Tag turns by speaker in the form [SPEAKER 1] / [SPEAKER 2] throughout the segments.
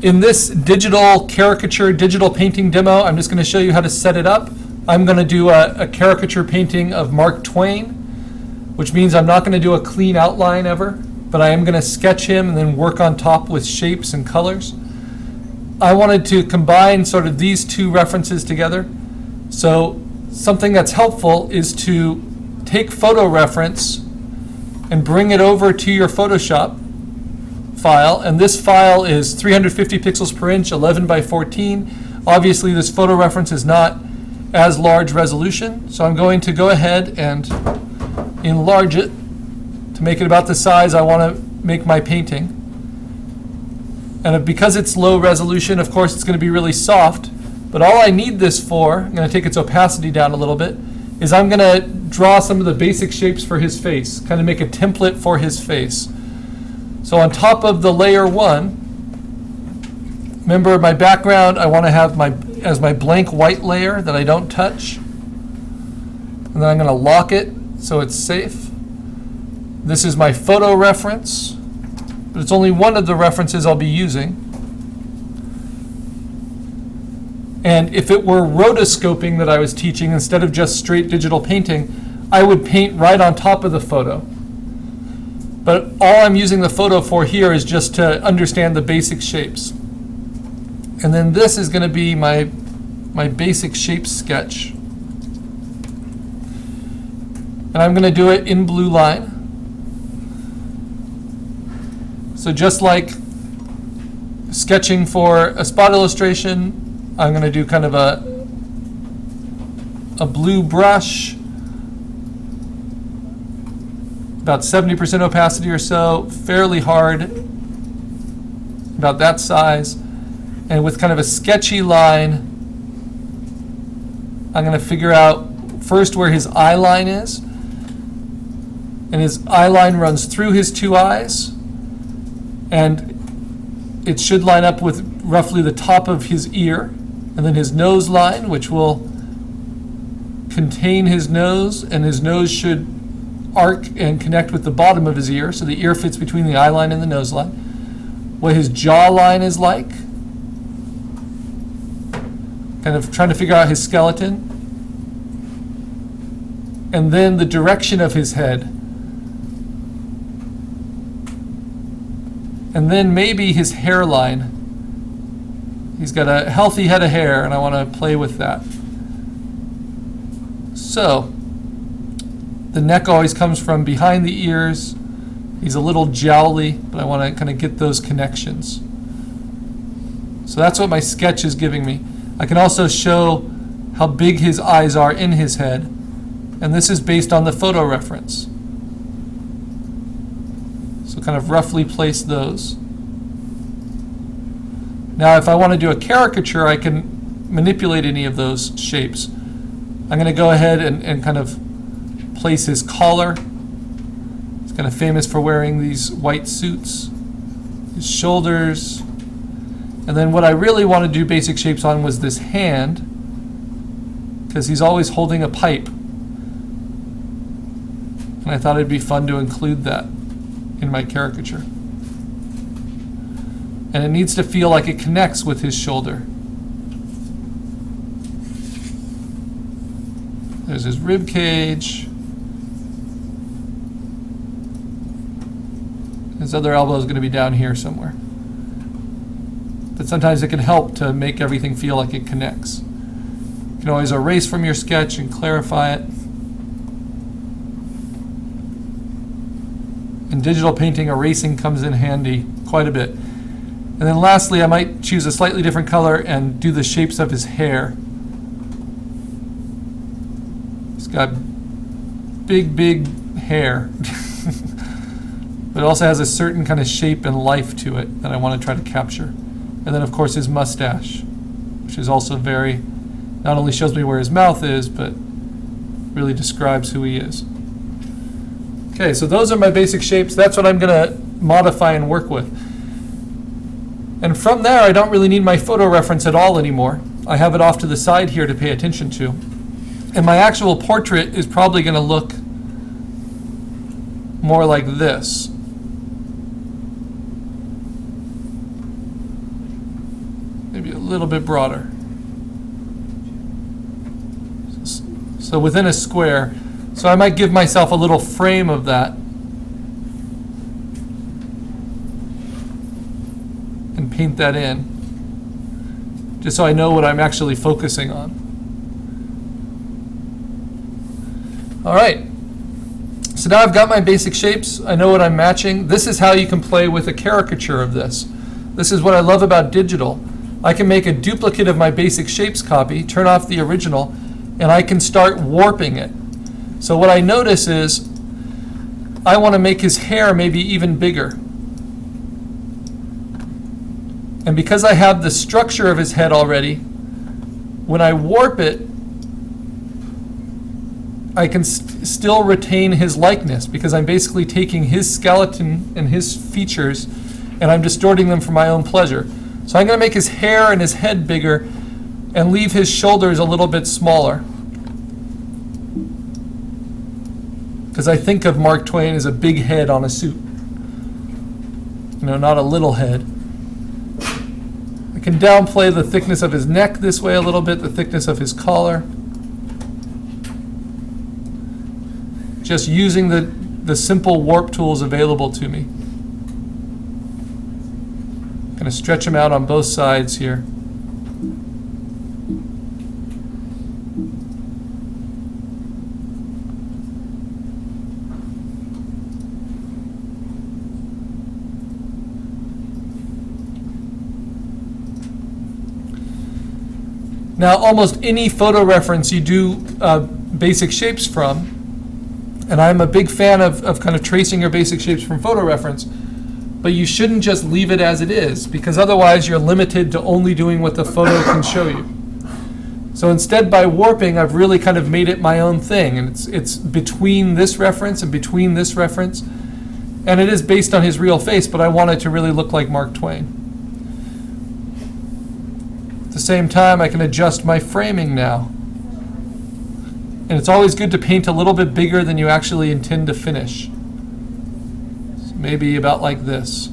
[SPEAKER 1] In this digital caricature, digital painting demo, I'm just going to show you how to set it up. I'm going to do a caricature painting of Mark Twain, which means I'm not going to do a clean outline ever, but I am going to sketch him and then work on top with shapes and colors. I wanted to combine sort of these two references together. So something that's helpful is to take photo reference and bring it over to your Photoshop file. And this file is 350 pixels per inch, 11 by 14. Obviously, this photo reference is not as large resolution, so I'm going to go ahead and enlarge it to make it about the size I want to make my painting. And because it's low resolution, of course, it's going to be really soft. But all I need this for, I'm going to take its opacity down a little bit, is I'm going to draw some of the basic shapes for his face, kind of make a template for his face. So on top of the layer 1, remember my background, I want to have as my blank white layer that I don't touch. And then I'm going to lock it so it's safe. This is my photo reference, but it's only one of the references I'll be using. And if it were rotoscoping that I was teaching instead of just straight digital painting, I would paint right on top of the photo. But all I'm using the photo for here is just to understand the basic shapes. And then this is going to be my basic shape sketch. And I'm going to do it in blue line. So just like sketching for a spot illustration, I'm going to do kind of a blue brush, about 70% opacity or so, fairly hard, about that size. And with kind of a sketchy line, I'm going to figure out first where his eye line is. And his eye line runs through his two eyes. And it should line up with roughly the top of his ear. And then his nose line, which will contain his nose, and his nose should arc and connect with the bottom of his ear, so the ear fits between the eye line and the nose line. What his jaw line is like, kind of trying to figure out his skeleton. And then the direction of his head. And then maybe his hairline. He's got a healthy head of hair, and I want to play with that. So, the neck always comes from behind the ears. He's a little jowly, but I want to kind of get those connections. So that's what my sketch is giving me. I can also show how big his eyes are in his head, and this is based on the photo reference. So kind of roughly place those. Now if I want to do a caricature, I can manipulate any of those shapes. I'm going to go ahead and kind of place his collar. He's kind of famous for wearing these white suits. His shoulders. And then what I really want to do basic shapes on was this hand, because he's always holding a pipe. And I thought it'd be fun to include that in my caricature. And it needs to feel like it connects with his shoulder. There's his rib cage. His other elbow is going to be down here somewhere. But sometimes it can help to make everything feel like it connects. You can always erase from your sketch and clarify it. In digital painting, erasing comes in handy quite a bit. And then lastly, I might choose a slightly different color and do the shapes of his hair. He's got big hair. But it also has a certain kind of shape and life to it that I want to try to capture. And then, of course, his mustache, which is also not only shows me where his mouth is, but really describes who he is. Okay, so those are my basic shapes. That's what I'm going to modify and work with. And from there, I don't really need my photo reference at all anymore. I have it off to the side here to pay attention to. And my actual portrait is probably going to look more like this. maybe a little bit broader. So within a square. So I might give myself a little frame of that. And paint that in. Just so I know what I'm actually focusing on. All right. So now I've got my basic shapes. I know what I'm matching. This is how you can play with a caricature of this. This is what I love about digital. I can make a duplicate of my basic shapes copy, turn off the original, and I can start warping it. So what I notice is I want to make his hair maybe even bigger. And because I have the structure of his head already, when I warp it, I can still retain his likeness because I'm basically taking his skeleton and his features and I'm distorting them for my own pleasure. So I'm going to make his hair and his head bigger and leave his shoulders a little bit smaller. Because I think of Mark Twain as a big head on a suit. You know, not a little head. I can downplay the thickness of his neck this way a little bit, the thickness of his collar. Just using the simple warp tools available to me. Going to stretch them out on both sides here. Now, almost any photo reference you do basic shapes from, and I'm a big fan of kind of tracing your basic shapes from photo reference, but you shouldn't just leave it as it is, because otherwise you're limited to only doing what the photo can show you. So instead, by warping, I've really kind of made it my own thing, and it's between this reference and between this reference, and it is based on his real face, but I want it to really look like Mark Twain. At the same time, I can adjust my framing now. And it's always good to paint a little bit bigger than you actually intend to finish. So maybe about like this.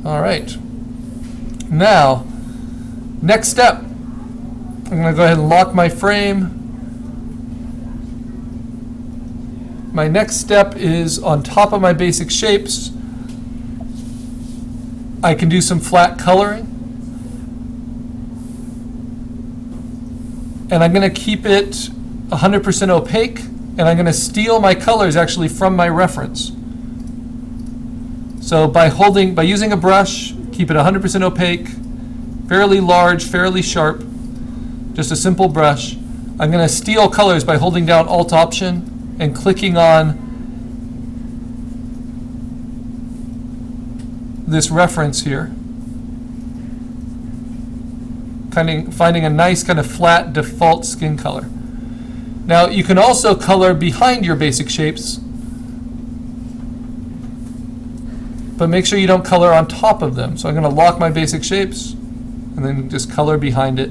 [SPEAKER 1] All right. Now, next step. I'm going to go ahead and lock my frame. My next step is on top of my basic shapes. I can do some flat coloring. And I'm going to keep it 100% opaque, and I'm going to steal my colors actually from my reference. So by using a brush, keep it 100% opaque, fairly large, fairly sharp, just a simple brush. I'm going to steal colors by holding down Alt Option and clicking on this reference here. Finding a nice kind of flat default skin color. Now you can also color behind your basic shapes, but make sure you don't color on top of them. So I'm going to lock my basic shapes and then just color behind it.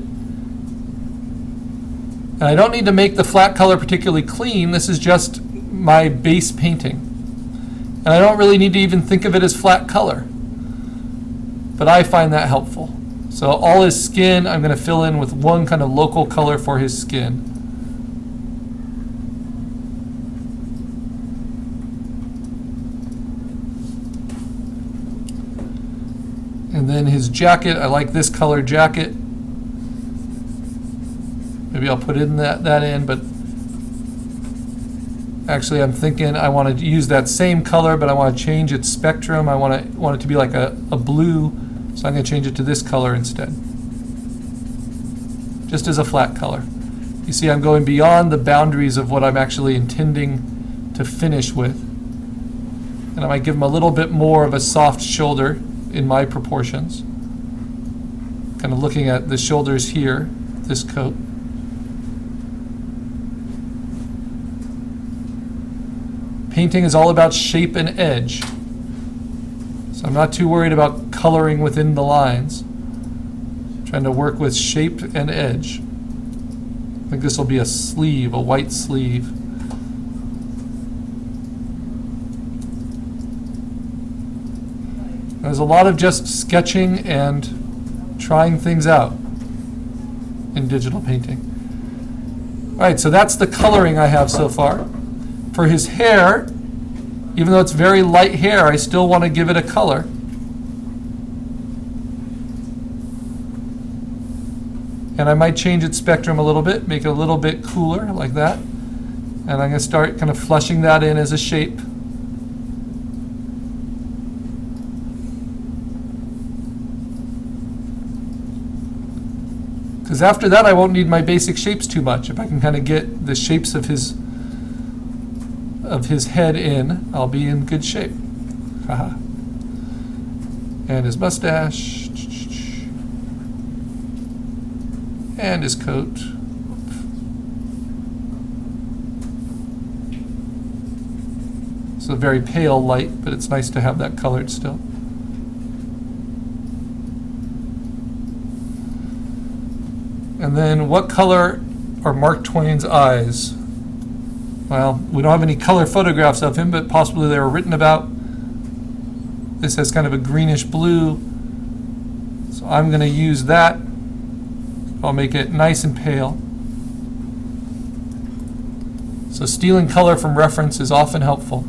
[SPEAKER 1] And I don't need to make the flat color particularly clean. This is just my base painting. And I don't really need to even think of it as flat color, but I find that helpful. So all his skin, I'm going to fill in with one kind of local color for his skin. And then his jacket, I like this color jacket. Maybe I'll put in that in, but actually I'm thinking I want to use that same color, but I want to change its spectrum. I want it to be like a blue. So I'm going to change it to this color instead, just as a flat color. You see, I'm going beyond the boundaries of what I'm actually intending to finish with. And I might give him a little bit more of a soft shoulder in my proportions. Kind of looking at the shoulders here, this coat. Painting is all about shape and edge. So I'm not too worried about coloring within the lines. Trying to work with shape and edge. I think this will be a sleeve, a white sleeve. There's a lot of just sketching and trying things out in digital painting. All right, so that's the coloring I have so far. For his hair, even though it's very light hair, I still want to give it a color. And I might change its spectrum a little bit, make it a little bit cooler, like that. And I'm going to start kind of flushing that in as a shape. Because after that, I won't need my basic shapes too much. If I can kind of get the shapes of his head in, I'll be in good shape. Haha. And his mustache. And his coat. It's a very pale light, but it's nice to have that colored still. And then what color are Mark Twain's eyes? Well, we don't have any color photographs of him, but possibly they were written about. This has kind of a greenish blue, so I'm going to use that. I'll make it nice and pale. So stealing color from reference is often helpful.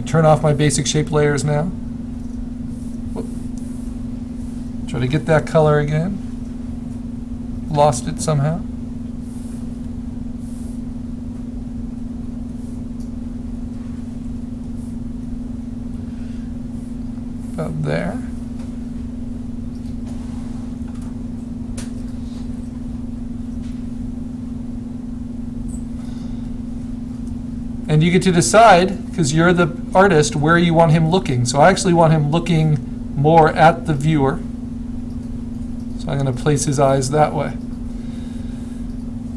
[SPEAKER 1] Turn off my basic shape layers now. Whoop. Try to get that color again. Lost it somehow. About there. And you get to decide, because you're the artist, where you want him looking. So I actually want him looking more at the viewer. So I'm going to place his eyes that way.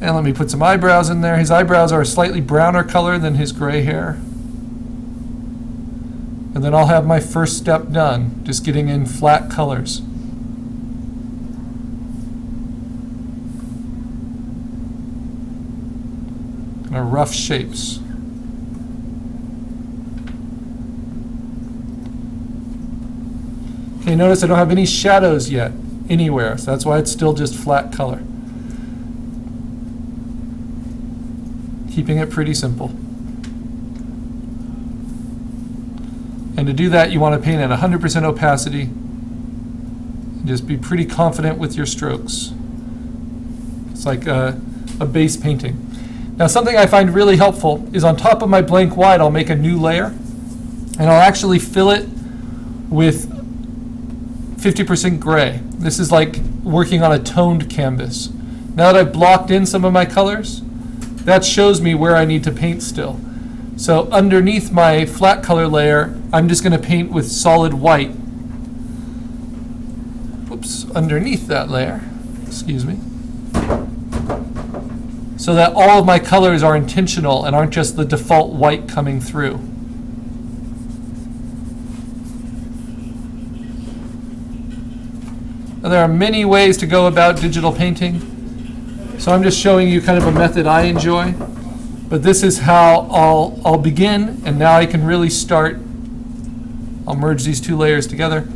[SPEAKER 1] And let me put some eyebrows in there. His eyebrows are a slightly browner color than his gray hair. And then I'll have my first step done, just getting in flat colors. Kind of rough shapes. Okay, notice I don't have any shadows yet anywhere, so that's why it's still just flat color. Keeping it pretty simple. And to do that, you want to paint at 100% opacity and just be pretty confident with your strokes. It's like a base painting. Now, something I find really helpful is on top of my blank white, I'll make a new layer, and I'll actually fill it with 50% gray. This is like working on a toned canvas. Now that I've blocked in some of my colors, that shows me where I need to paint still. So underneath my flat color layer, I'm just going to paint with solid white. Oops, underneath that layer, excuse me. So that all of my colors are intentional and aren't just the default white coming through. Now, there are many ways to go about digital painting. So I'm just showing you kind of a method I enjoy. But this is how I'll begin, and now I can really start. I'll merge these two layers together.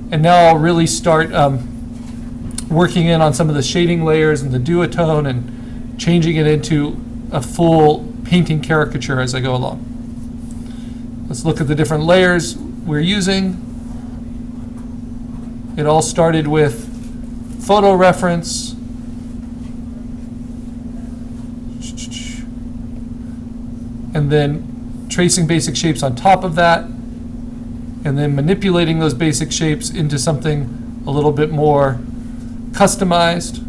[SPEAKER 1] And now I'll really start working in on some of the shading layers and the duotone and changing it into a full painting caricature as I go along. Let's look at the different layers we're using. It all started with photo reference, and then tracing basic shapes on top of that, and then manipulating those basic shapes into something a little bit more customized.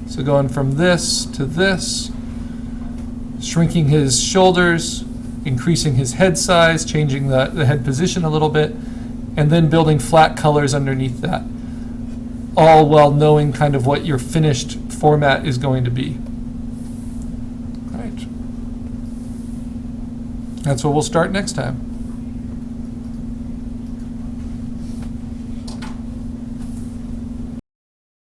[SPEAKER 1] So going from this to this, shrinking his shoulders, increasing his head size, changing the head position a little bit, and then building flat colors underneath that, all while knowing kind of what your finished format is going to be. All right. That's what we'll start next time.